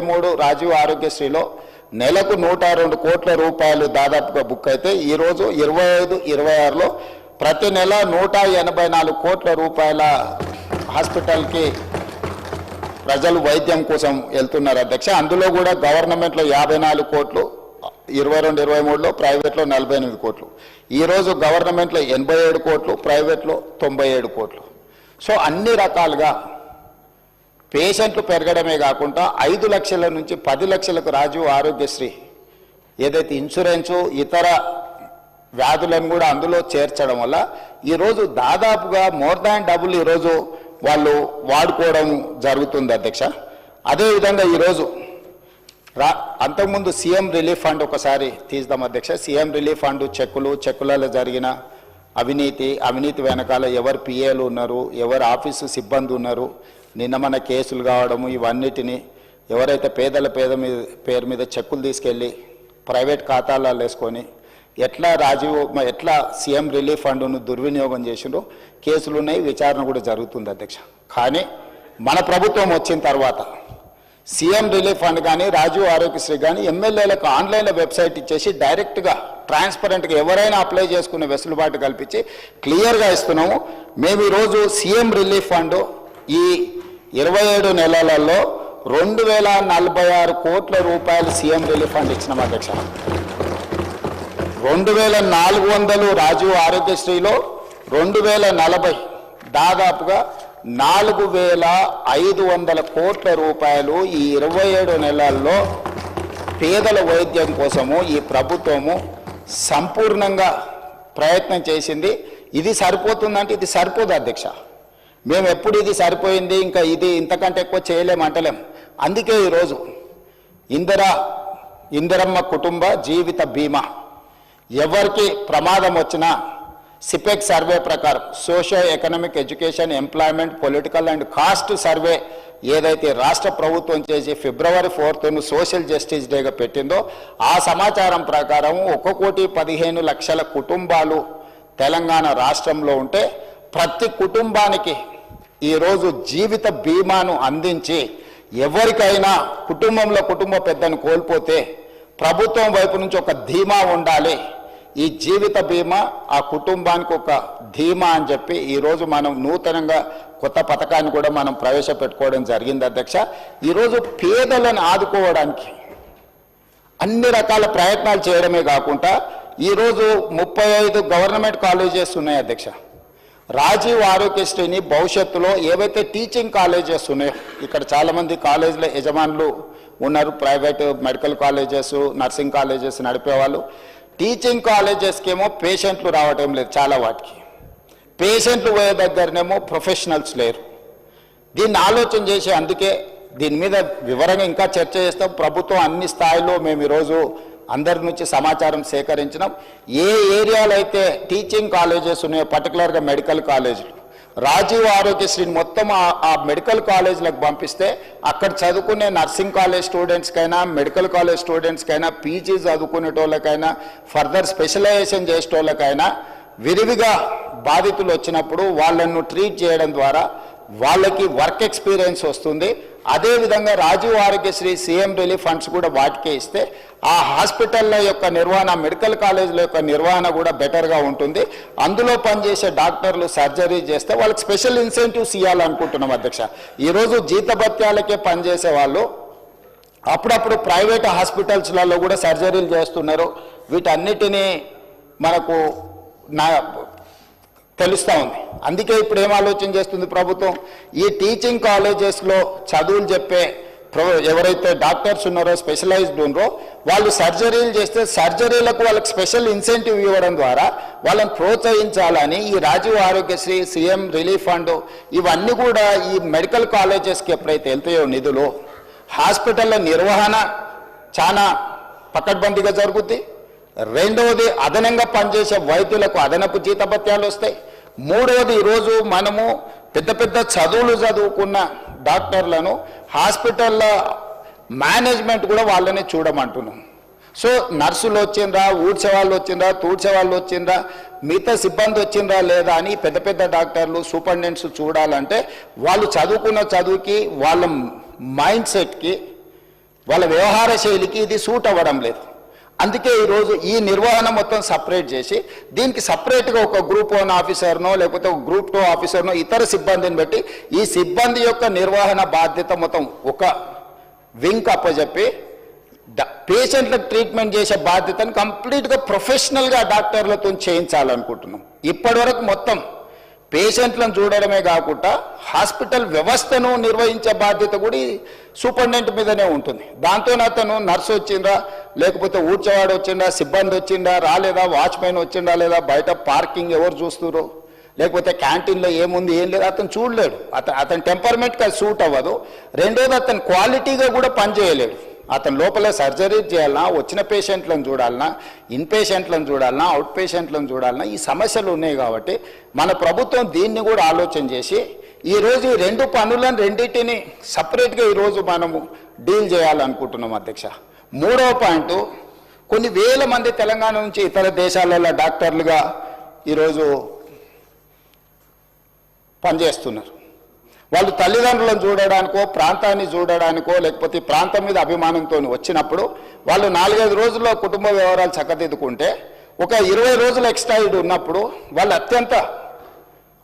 2022-23 రాజీవ్ ఆరోగ్యశ్రీలో నెలకు 102 కోట్ల రూపాయలు దాదాపుగా బుక్ అయితే ఈరోజు 25-26లో ప్రతి నెల 184 కోట్ల రూపాయల హాస్పిటల్కి ప్రజలు వైద్యం కోసం వెళ్తున్నారు అధ్యక్ష. అందులో కూడా గవర్నమెంట్లో 54 కోట్లు, 22-23లో ప్రైవేట్లో 48 కోట్లు. ఈరోజు గవర్నమెంట్లో 87 కోట్లు, ప్రైవేట్లో 97 కోట్లు. సో అన్ని రకాలుగా పేషెంట్లు పెరగడమే కాకుండా 5 లక్షల నుంచి 10 లక్షలకు రాజీవ్ ఆరోగ్యశ్రీ ఏదైతే ఇన్సూరెన్సు ఇతర వ్యాధులను కూడా అందులో చేర్చడం వల్ల ఈరోజు దాదాపుగా మోర్ దాన్ డబుల్ ఈరోజు వాళ్ళు వాడుకోవడం జరుగుతుంది అధ్యక్ష. అదేవిధంగా ఈరోజు అంతకుముందు సీఎం రిలీఫ్ ఫండ్ ఒకసారి తీద్దాం అధ్యక్ష. సీఎం రిలీఫ్ ఫండ్ చెక్కులలో జరిగిన అవినీతి వెనకాల ఎవరు పిఏలు ఉన్నారు, ఎవరు ఆఫీసు సిబ్బంది ఉన్నారు, నిన్న మన కేసులు కావడము, ఇవన్నిటినీ ఎవరైతే పేరు మీద చెక్కులు తీసుకెళ్ళి ప్రైవేట్ ఖాతాలలో వేసుకొని ఎట్లా సీఎం రిలీఫ్ ఫండ్ను దుర్వినియోగం చేసిండ్రో కేసులు ఉన్నాయి, విచారణ కూడా జరుగుతుంది అధ్యక్ష. కానీ మన ప్రభుత్వం వచ్చిన తర్వాత సీఎం రిలీఫ్ ఫండ్ కానీ రాజీవ్ ఆరోగ్యశ్రీ కానీ ఎమ్మెల్యేలకు ఆన్లైన్లో వెబ్సైట్ ఇచ్చేసి డైరెక్ట్గా ట్రాన్స్పరెంట్గా ఎవరైనా అప్లై చేసుకునే వెసులుబాటు కల్పించి క్లియర్గా ఇస్తున్నాము. మేము ఈరోజు సీఎం రిలీఫ్ ఫండ్ ఈ 27 నెలలలో 2046 కోట్ల రూపాయలు సీఎం రిలీఫ్ ఫండ్ ఇచ్చినాం అధ్యక్ష. 2400 రాజీవ్ ఆరోగ్యశ్రీలో 2040 దాదాపుగా 4500 కోట్ల రూపాయలు ఈ 27 నెలల్లో పేదల వైద్యం కోసము ఈ ప్రభుత్వము సంపూర్ణంగా ప్రయత్నం చేసింది. ఇది సరిపోతుందంటే ఇది సరిపోదు అధ్యక్ష. మేము ఎప్పుడు ఇది సరిపోయింది ఇంకా ఇంతకంటే ఎక్కువ చేయలేమంటలేం. అందుకే ఈరోజు ఇందిరమ్మ కుటుంబ జీవిత బీమా ఎవరికి ప్రమాదం వచ్చినా సిపెక్ సర్వే ప్రకారం social economic education employment political and caste survey ఏదైతే రాష్ట్ర ప్రభుత్వం చేసి February 4th సోషల్ జస్టిస్ డేగా పెట్టిందో ఆ సమాచారం ప్రకారం 1,15,00,000 కుటుంబాలు తెలంగాణ రాష్ట్రంలో ఉంటే ప్రతి కుటుంబానికి ఈరోజు జీవిత బీమాను అందించి ఎవరికైనా కుటుంబ పెద్దను కోల్పోతే ప్రభుత్వం వైపు నుంచి ఒక ధీమా ఉండాలి, ఈ జీవిత బీమా ఆ కుటుంబానికి ఒక ధీమా అని చెప్పి ఈరోజు మనం నూతనంగా కొత్త పథకాన్ని కూడా మనం ప్రవేశపెట్టుకోవడం జరిగింది అధ్యక్ష. ఈరోజు పేదలను ఆదుకోవడానికి అన్ని రకాల ప్రయత్నాలు చేయడమే కాకుండా ఈరోజు 35 గవర్నమెంట్ కాలేజెస్ ఉన్నాయి అధ్యక్ష. రాజీవ్ ఆరోగ్యశ్రీని భవిష్యత్తులో ఏవైతే టీచింగ్ కాలేజెస్ ఉన్నాయో, ఇక్కడ చాలామంది కాలేజీల యజమానులు ఉన్నారు, private medical colleges nursing colleges నడిపేవాళ్ళు. టీచింగ్ కాలేజెస్కి ఏమో పేషెంట్లు రావటం లేదు, చాలా వాటికి పేషెంట్లు పోయే దగ్గరనేమో ప్రొఫెషనల్స్ లేరు. దీన్ని ఆలోచన చేసి అందుకే దీని మీద వివరంగా ఇంకా చర్చ చేస్తాం. ప్రభుత్వం అన్ని స్థాయిలో మేము ఈరోజు అందరి నుంచి సమాచారం సేకరించినాం. ఏ ఏరియాలో అయితే టీచింగ్ కాలేజెస్ ఉన్నాయో పర్టికులర్గా మెడికల్ కాలేజీలు రాజీవ్ ఆరోగ్యశ్రీని మొత్తం ఆ మెడికల్ కాలేజీలకు పంపిస్తే అక్కడ చదువుకునే నర్సింగ్ కాలేజ్ స్టూడెంట్స్కైనా మెడికల్ కాలేజ్ స్టూడెంట్స్కైనా పీజీ చదువుకునేటోళ్ళకైనా ఫర్దర్ స్పెషలైజేషన్ చేసేటోళ్ళకైనా విరివిగా బాధితులు వచ్చినప్పుడు వాళ్ళను ట్రీట్ చేయడం ద్వారా వాళ్ళకి వర్క్ ఎక్స్పీరియన్స్ వస్తుంది. అదేవిధంగా Rajiv Aarogyasri CM relief funds కూడా వాటికే ఇస్తే ఆ హాస్పిటల్ల యొక్క నిర్వహణ మెడికల్ కాలేజీల యొక్క నిర్వహణ కూడా బెటర్గా ఉంటుంది. అందులో పనిచేసే డాక్టర్లు సర్జరీ చేస్తే వాళ్ళకి స్పెషల్ ఇన్సెంటివ్స్ ఇవ్వాలనుకుంటున్నాం అధ్యక్ష. ఈరోజు జీతభత్యాలకే పనిచేసే వాళ్ళు అప్పుడప్పుడు ప్రైవేట్ హాస్పిటల్స్లలో కూడా సర్జరీలు చేస్తున్నారు. వీటన్నిటినీ మనకు తెలుస్తూ ఉంది. అందుకే ఇప్పుడు ఏం ఆలోచన చేస్తుంది ప్రభుత్వం, ఈ టీచింగ్ కాలేజెస్లో చదువులు చెప్పే ఎవరైతే డాక్టర్స్ ఉన్నారో స్పెషలైజ్డ్ ఉన్నారో వాళ్ళు సర్జరీలు చేస్తే సర్జరీలకు వాళ్ళకి స్పెషల్ ఇన్సెంటివ్ ఇవ్వడం ద్వారా వాళ్ళని ప్రోత్సహించాలని ఈ Rajiv Aarogyasri CM relief fund ఇవన్నీ కూడా ఈ మెడికల్ కాలేజెస్కి ఎప్పుడైతే వెళ్తాయో నిధులు హాస్పిటల్ల నిర్వహణ చాలా పకడ్బందీగా జరుగుద్ది. రెండవది అదనంగా పనిచేసే వైద్యులకు అదనపు జీతభత్యాలు వస్తాయి. మూడవది ఈరోజు మనము పెద్ద చదువులు చదువుకున్న డాక్టర్లను హాస్పిటల్ల మేనేజ్మెంట్ కూడా వాళ్ళని చూడమంటున్నాం. సో నర్సులు వచ్చిందా, ఊడ్చే వాళ్ళు వచ్చిందా, తూడ్చే వాళ్ళు వచ్చిందా, మిగతా సిబ్బంది వచ్చిందా లేదా అని పెద్ద డాక్టర్లు సూపరింటెండెంట్స్ చూడాలంటే వాళ్ళు చదువుకున్న చదువుకి వాళ్ళ మైండ్ సెట్కి వాళ్ళ వ్యవహార శైలికి ఇది సూట్ అవ్వడం లేదు. అందుకే ఈరోజు ఈ నిర్వహణ మొత్తం సపరేట్ చేసి దీనికి సపరేట్గా ఒక గ్రూప్ 1 ఆఫీసర్నో లేకపోతే ఒక గ్రూప్ 2 ఆఫీసర్నో ఇతర సిబ్బందిని పెట్టి ఈ సిబ్బంది యొక్క నిర్వహణ బాధ్యత మొత్తం ఒక వింగ్ అప్పచెప్పి పేషెంట్లకు ట్రీట్మెంట్ చేసే బాధ్యతను కంప్లీట్గా ప్రొఫెషనల్గా డాక్టర్లతో చేయించాలనుకుంటున్నాం. ఇప్పటివరకు మొత్తం పేషెంట్లను చూడడమే కాకుండా హాస్పిటల్ వ్యవస్థను నిర్వహించే బాధ్యత కూడా సూపరింటెండెంట్ మీదనే ఉంటుంది. దాంతో అతను నర్సు వచ్చిందా, లేకపోతే ఊడ్చేవాడు వచ్చిందా, సిబ్బంది వచ్చిందా రాలేదా, వాచ్మెన్ వచ్చిందా లేదా, బయట పార్కింగ్ ఎవరు చూస్తున్నారు, లేకపోతే క్యాంటీన్లో ఏముంది ఏం లేదు, అతను చూడలేడు. అతని టెంపర్మెంట్కి అది సూట్ అవ్వదు. రెండోది అతను క్వాలిటీగా కూడా పనిచేయలేడు. అతను లోపల సర్జరీ చేయాలన్నా, వచ్చిన పేషెంట్లను చూడాలన్నా, ఇన్ పేషెంట్లను చూడాలన్నా, అవుట్ పేషెంట్లను చూడాలన్నా, ఈ సమస్యలు ఉన్నాయి. కాబట్టి మన ప్రభుత్వం దీన్ని కూడా ఆలోచన చేసి ఈరోజు ఈ 2 పనులను రెండింటిని సపరేట్గా ఈరోజు మనము డీల్ చేయాలనుకుంటున్నాం అధ్యక్ష. 3వ పాయింట్, కొన్ని వేల మంది తెలంగాణ నుంచి ఇతర దేశాలలో డాక్టర్లుగా ఈరోజు పనిచేస్తున్నారు. వాళ్ళు తల్లిదండ్రులను చూడడానికో, ప్రాంతాన్ని చూడడానికో, లేకపోతే ప్రాంతం మీద అభిమానంతో వచ్చినప్పుడు వాళ్ళు 4-5 రోజుల్లో కుటుంబ వ్యవహారాలు చక్కదిద్దుకుంటే ఒక 20 రోజులు ఎక్స్ట్రా ఉన్నప్పుడు వాళ్ళు అత్యంత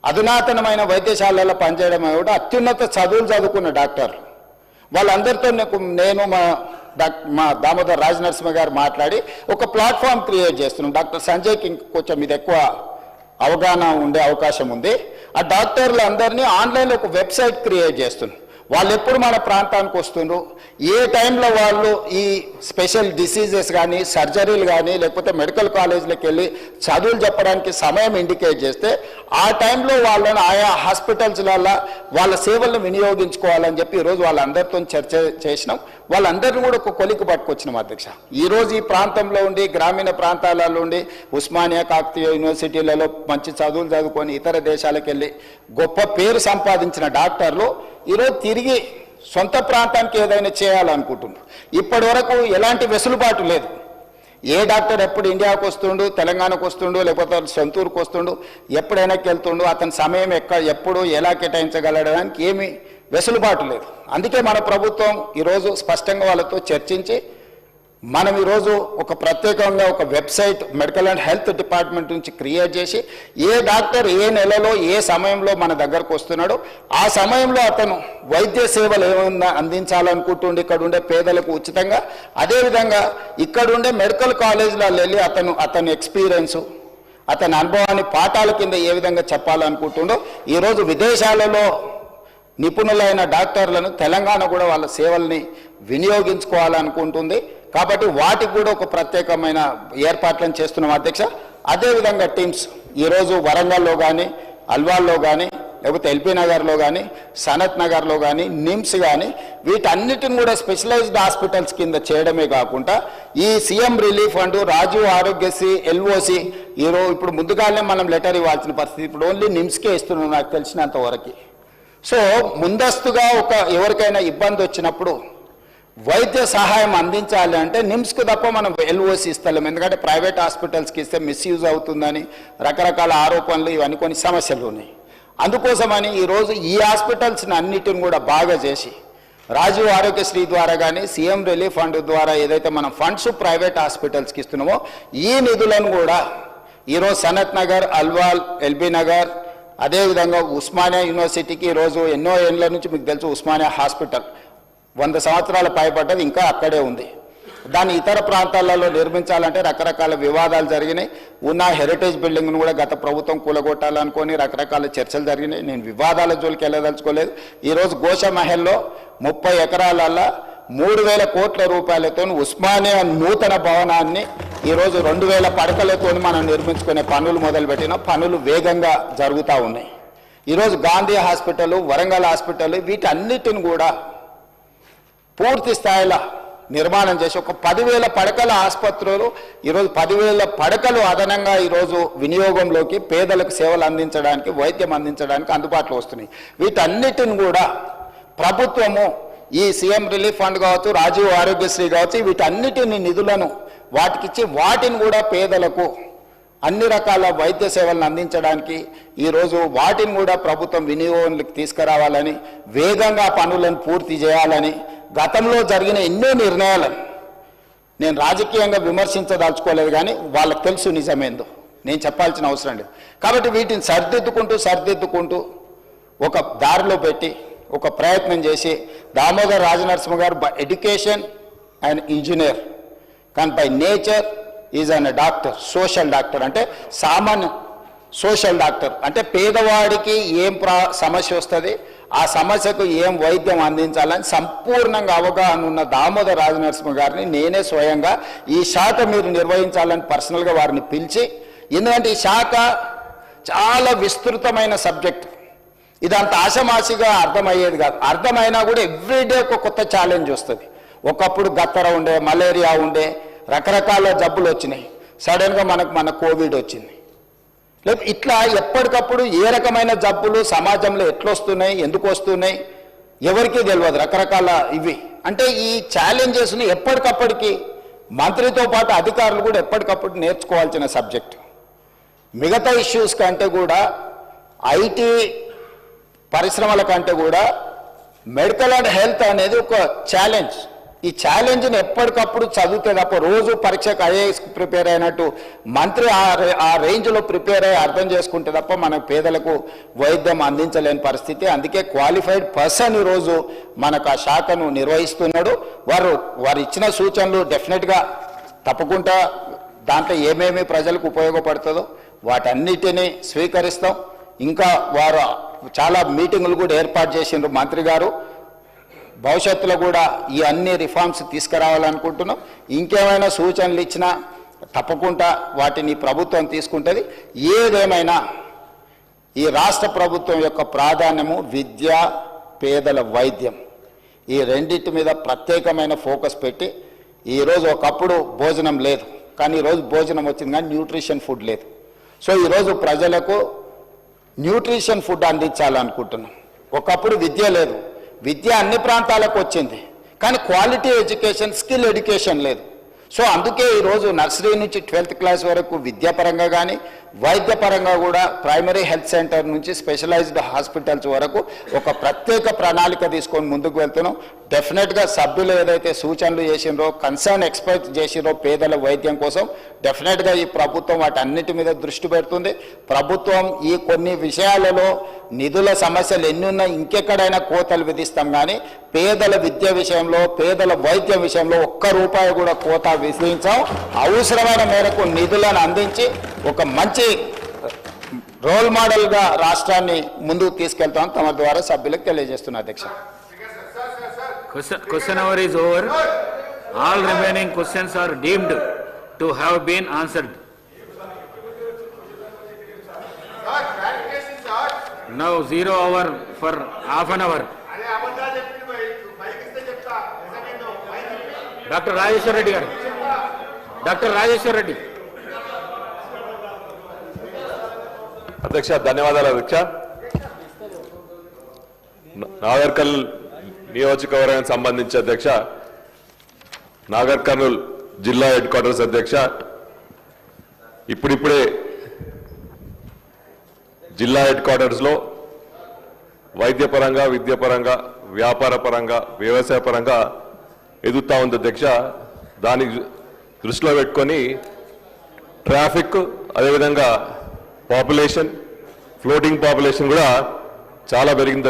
అధునాతనమైన వైద్యశాలలో పనిచేయడం కూడా అత్యున్నత చదువులు చదువుకున్న డాక్టర్లు. వాళ్ళందరితో నేను మా దామోదర్ రాజనరసింహ గారు మాట్లాడి ఒక ప్లాట్ఫామ్ క్రియేట్ చేస్తున్నాం. డాక్టర్ సంజయ్కి కొంచెం ఇది ఎక్కువ అవగాహన ఉండే అవకాశం ఉంది. ఆ డాక్టర్లు అందరినీ ఆన్లైన్లో ఒక వెబ్సైట్ క్రియేట్ చేస్తున్నారు. వాళ్ళు ఎప్పుడు మన ప్రాంతానికి వస్తుండ్రు, ఏ టైంలో వాళ్ళు ఈ స్పెషల్ డిసీజెస్ కానీ, సర్జరీలు కానీ, లేకపోతే మెడికల్ కాలేజీలకు వెళ్ళి చదువులు చెప్పడానికి సమయం ఇండికేట్ చేస్తే ఆ టైంలో వాళ్ళని ఆయా హాస్పిటల్స్లలో వాళ్ళ సేవలను వినియోగించుకోవాలని చెప్పి ఈరోజు వాళ్ళందరితో చర్చ చేసినాం. వాళ్ళందరినీ కూడా ఒక కొలికి పట్టుకొచ్చినాం అధ్యక్ష. ఈరోజు ఈ ప్రాంతంలో ఉండి, గ్రామీణ ప్రాంతాలలో ఉండి, ఉస్మానియా, కాకతీయ యూనివర్సిటీలలో మంచి చదువులు చదువుకొని ఇతర దేశాలకు వెళ్ళి గొప్ప పేరు సంపాదించిన డాక్టర్లు ఈరోజు తిరిగి సొంత ప్రాంతానికి ఏదైనా చేయాలనుకుంటున్నారు. ఇప్పటి వరకు ఎలాంటి వెసులుబాటు లేదు. ఏ డాక్టర్ ఎప్పుడు ఇండియాకు వస్తుండు, తెలంగాణకు వస్తుండు, లేకపోతే సొంతూరుకు వస్తుండు, ఎప్పుడైనా వెళ్తుండు, అతని సమయం ఎప్పుడు ఎలా కేటాయించగలడానికి ఏమీ వెసులుబాటు లేదు. అందుకే మన ప్రభుత్వం ఈరోజు స్పష్టంగా వాళ్ళతో చర్చించి మనం ఈరోజు ఒక ప్రత్యేకంగా ఒక website medical and health department నుంచి క్రియేట్ చేసి ఏ డాక్టర్ ఏ నెలలో ఏ సమయంలో మన దగ్గరకు వస్తున్నాడో ఆ సమయంలో అతను వైద్య సేవలు ఏమన్నా అందించాలనుకుంటుండే ఇక్కడ ఉండే పేదలకు ఉచితంగా, అదేవిధంగా ఇక్కడ ఉండే మెడికల్ కాలేజీలలో వెళ్ళి అతని ఎక్స్పీరియన్సు, అతని అనుభవాన్ని పాఠాల కింద ఏ విధంగా చెప్పాలనుకుంటుండో ఈరోజు విదేశాలలో నిపుణులైన డాక్టర్లను తెలంగాణ కూడా వాళ్ళ సేవల్ని వినియోగించుకోవాలనుకుంటుంది. కాబట్టి వాటికి కూడా ఒక ప్రత్యేకమైన ఏర్పాట్లను చేస్తున్నాం అధ్యక్ష. అదేవిధంగా టీమ్స్ ఈరోజు వరంగల్లో కానీ, అల్వాల్లో కానీ, లేకపోతే ఎల్బీ నగర్లో కానీ, సనత్ నగర్లో కానీ, నిమ్స్ కానీ వీటన్నిటిని కూడా స్పెషలైజ్డ్ హాస్పిటల్స్ కింద చేయడమే కాకుండా ఈ CM relief fund, Rajiv Aarogyasri, LOC ఈరోజు ఇప్పుడు ముందుగానే మనం లెటర్ ఇవ్వాల్సిన పరిస్థితి. ఇప్పుడు ఓన్లీ నిమ్స్కే ఇస్తున్నాం నాకు తెలిసినంత వరకు. సో ముందస్తుగా ఎవరికైనా ఇబ్బంది వచ్చినప్పుడు వైద్య సహాయం అందించాలి అంటే నిమ్స్కు తప్ప మనం ఎల్ఓసి ఇస్తలేం. ఎందుకంటే ప్రైవేట్ హాస్పిటల్స్కి ఇస్తే మిస్యూజ్ అవుతుందని రకరకాల ఆరోపణలు, ఇవన్నీ కొన్ని సమస్యలు ఉన్నాయి. అందుకోసమని ఈరోజు ఈ హాస్పిటల్స్ని అన్నిటిని కూడా బాగా చేసి రాజీవ్ ఆరోగ్యశ్రీ ద్వారా కానీ, సీఎం రిలీఫ్ ఫండ్ ద్వారా ఏదైతే మనం ఫండ్స్ ప్రైవేట్ హాస్పిటల్స్కి ఇస్తున్నామో ఈ నిధులను కూడా ఈరోజు సనత్ నగర్, అల్వాల్, ఎల్బీ నగర్, అదేవిధంగా ఉస్మానియా యూనివర్సిటీకి ఈరోజు ఎన్నో ఏళ్ళ నుంచి మీకు తెలుసు ఉస్మానియా హాస్పిటల్ 100 సంవత్సరాల పైబడ్డది, ఇంకా అక్కడే ఉంది. దాన్ని ఇతర ప్రాంతాలలో నిర్మించాలంటే రకరకాల వివాదాలు జరిగినాయి. ఉన్న హెరిటేజ్ బిల్డింగ్ను కూడా గత ప్రభుత్వం కూలగొట్టాలనుకొని రకరకాల చర్చలు జరిగినాయి. నేను వివాదాల జోలికి వెళ్ళదలుచుకోలేదు. ఈరోజు గోషమహల్లో 30 ఎకరాలలో 3,000 కోట్ల రూపాయలతో ఉస్మానియా నూతన భవనాన్ని ఈరోజు 2,000 పడకలతో మనం నిర్మించుకునే పనులు మొదలుపెట్టిన పనులు వేగంగా జరుగుతూ ఉన్నాయి. ఈరోజు గాంధీ హాస్పిటల్, వరంగల్ హాస్పిటల్ వీటన్నిటిని కూడా పూర్తి స్థాయిలో నిర్మాణం చేసి ఒక 10,000 పడకల ఆసుపత్రులు ఈరోజు 10,000 పడకలు అదనంగా ఈరోజు వినియోగంలోకి పేదలకు సేవలు అందించడానికి, వైద్యం అందించడానికి అందుబాటులో వస్తున్నాయి. వీటన్నిటిని కూడా ప్రభుత్వము ఈ సీఎం రిలీఫ్ ఫండ్ కావచ్చు, రాజీవ్ ఆరోగ్యశ్రీ కావచ్చు, వీటన్నిటిని నిధులను వాటికిచ్చి వాటిని కూడా పేదలకు అన్ని రకాల వైద్య సేవలను అందించడానికి ఈరోజు వాటిని కూడా ప్రభుత్వం వినియోగంలోకి తీసుకురావాలని, వేగంగా పనులను పూర్తి చేయాలని, గతంలో జరిగిన ఎన్నో నిర్ణయాలను నేను రాజకీయంగా విమర్శించదలుచుకోలేదు, కానీ వాళ్ళకి తెలుసు నిజమేందో, నేను చెప్పాల్సిన అవసరం లేదు. కాబట్టి వీటిని సరిదిద్దుకుంటూ ఒక దారిలో పెట్టి ఒక ప్రయత్నం చేసి దామోదర్ రాజనరసింహ గారు ఎడ్యుకేషన్ అండ్ ఇంజనీర్, కానీ by nature is an doctor, social doctor. అంటే సామాన్య సోషల్ డాక్టర్ అంటే పేదవాడికి ఏం సమస్య వస్తుంది, ఆ సమస్యకు ఏం వైద్యం అందించాలని సంపూర్ణంగా అవగాహన ఉన్న దామోదర్ రాజనరసింహ గారిని నేనే స్వయంగా ఈ శాఖ మీరు నిర్వహించాలని పర్సనల్గా వారిని పిలిచి, ఎందుకంటే ఈ శాఖ చాలా విస్తృతమైన సబ్జెక్ట్, ఇదంత ఆషమాషిగా అర్థమయ్యేది కాదు. అర్థమైనా కూడా ఎవ్రీడే ఒక కొత్త ఛాలెంజ్ వస్తుంది. ఒకప్పుడు గత్తర ఉండే, మలేరియా ఉండే, రకరకాల జబ్బులు వచ్చినాయి, సడన్గా మన కోవిడ్ వచ్చింది. లేదు ఇట్లా ఎప్పటికప్పుడు ఏ రకమైన జబ్బులు సమాజంలో ఎట్లొస్తున్నాయి, ఎందుకు వస్తున్నాయి, ఎవరికీ తెలియదు. రకరకాల ఇవి అంటే ఈ ఛాలెంజెస్ని ఎప్పటికప్పటికి మంత్రితో పాటు అధికారులు కూడా ఎప్పటికప్పుడు నేర్చుకోవాల్సిన సబ్జెక్ట్. మిగతా ఇష్యూస్ కంటే కూడా ఐటీ పరిశ్రమల కంటే కూడా మెడికల్ అండ్ హెల్త్ అనేది ఒక ఛాలెంజ్. ఈ ఛాలెంజ్ని ఎప్పటికప్పుడు చదివితే తప్ప రోజు పరీక్షకు ఐఏఎస్కి ప్రిపేర్ అయినట్టు మంత్రి ఆ రేంజ్లో ప్రిపేర్ అయ్యి అర్థం చేసుకుంటే తప్ప మన పేదలకు వైద్యం అందించలేని పరిస్థితి. అందుకే క్వాలిఫైడ్ పర్సన్ ఈరోజు మనకు ఆ శాఖను నిర్వహిస్తున్నాడు. వారు ఇచ్చిన సూచనలు డెఫినెట్గా తప్పకుండా దాంట్లో ఏమేమి ప్రజలకు ఉపయోగపడుతుందో వాటన్నిటినీ స్వీకరిస్తాం. ఇంకా వారు చాలా మీటింగులు కూడా ఏర్పాటు చేసిండ్రు మంత్రి గారు. భవిష్యత్తులో కూడా ఈ అన్ని రిఫార్మ్స్ తీసుకురావాలనుకుంటున్నాం. ఇంకేమైనా సూచనలు ఇచ్చినా తప్పకుండా వాటిని ప్రభుత్వం తీసుకుంటుంది. ఏదేమైనా ఈ రాష్ట్ర ప్రభుత్వం యొక్క ప్రాధాన్యము విద్య, పేదల వైద్యం, ఈ రెండింటి మీద ప్రత్యేకమైన ఫోకస్ పెట్టి, ఈరోజు ఒకప్పుడు భోజనం లేదు, కానీ ఈరోజు భోజనం వచ్చింది, కానీ న్యూట్రిషన్ ఫుడ్ లేదు. సో ఈరోజు ప్రజలకు న్యూట్రిషన్ ఫుడ్ అందించాలనుకుంటున్నాం. ఒకప్పుడు విద్య లేదు, విద్య అన్ని ప్రాంతాలకు వచ్చింది, కానీ క్వాలిటీ ఎడ్యుకేషన్, స్కిల్ ఎడ్యుకేషన్ లేదు. సో అందుకే ఈరోజు నర్సరీ నుంచి 12th క్లాస్ వరకు విద్యాపరంగా కానీ వైద్యపరంగా కూడా ప్రైమరీ హెల్త్ సెంటర్ నుంచి స్పెషలైజ్డ్ హాస్పిటల్స్ వరకు ఒక ప్రత్యేక ప్రణాళిక తీసుకొని ముందుకు వెళ్తున్నాం. డెఫినెట్గా సభ్యులు ఏదైతే సూచనలు చేసిండ్రో, కన్సర్న్ ఎక్స్పర్ట్స్ చేసిండ్రో పేదల వైద్యం కోసం, డెఫినెట్గా ఈ ప్రభుత్వం వాటన్నిటి మీద దృష్టి పెడుతుంది. ప్రభుత్వం ఈ కొన్ని విషయాలలో నిధుల సమస్యలు ఎన్ని ఉన్నా ఇంకెక్కడైనా కోతలు విధిస్తాం, కానీ పేదల విద్య విషయంలో, పేదల వైద్యం విషయంలో ఒక్క రూపాయి కూడా కోత విధించాం. అవసరమైన మేరకు నిధులను అందించి ఒక మంచి రోల్ మోడల్గా రాష్ట్రాన్ని ముందుకు తీసుకెళ్తాం తమ ద్వారా సభ్యులకు తెలియజేస్తున్నా. అధ్యక్ష, Question hour is over. All remaining questions are deemed to have been answered. Now 0 hour for half an hour. Dr. Rajeshwar Reddy garu. Dr. Rajeshwar Reddy. అధ్యక్ష, ధన్యవాదాలు అధ్యక్ష. నాగర్ కర్నూల్ నియోజకవర్గానికి సంబంధించి అధ్యక్ష, నాగర్ కర్నూల్ జిల్లా హెడ్ క్వార్టర్స్ అధ్యక్ష, ఇప్పుడిప్పుడే జిల్లా హెడ్ క్వార్టర్స్లో వైద్యపరంగా, విద్యాపరంగా, వ్యాపార పరంగా, వ్యవసాయ పరంగా ఎదుగుతా ఉంది అధ్యక్ష. దాన్ని దృష్టిలో పెట్టుకొని ట్రాఫిక్, అదేవిధంగా పాపులేషన్, ఫ్లోటింగ్ పాపులేషన్ కూడా చాలా పెరిగింది.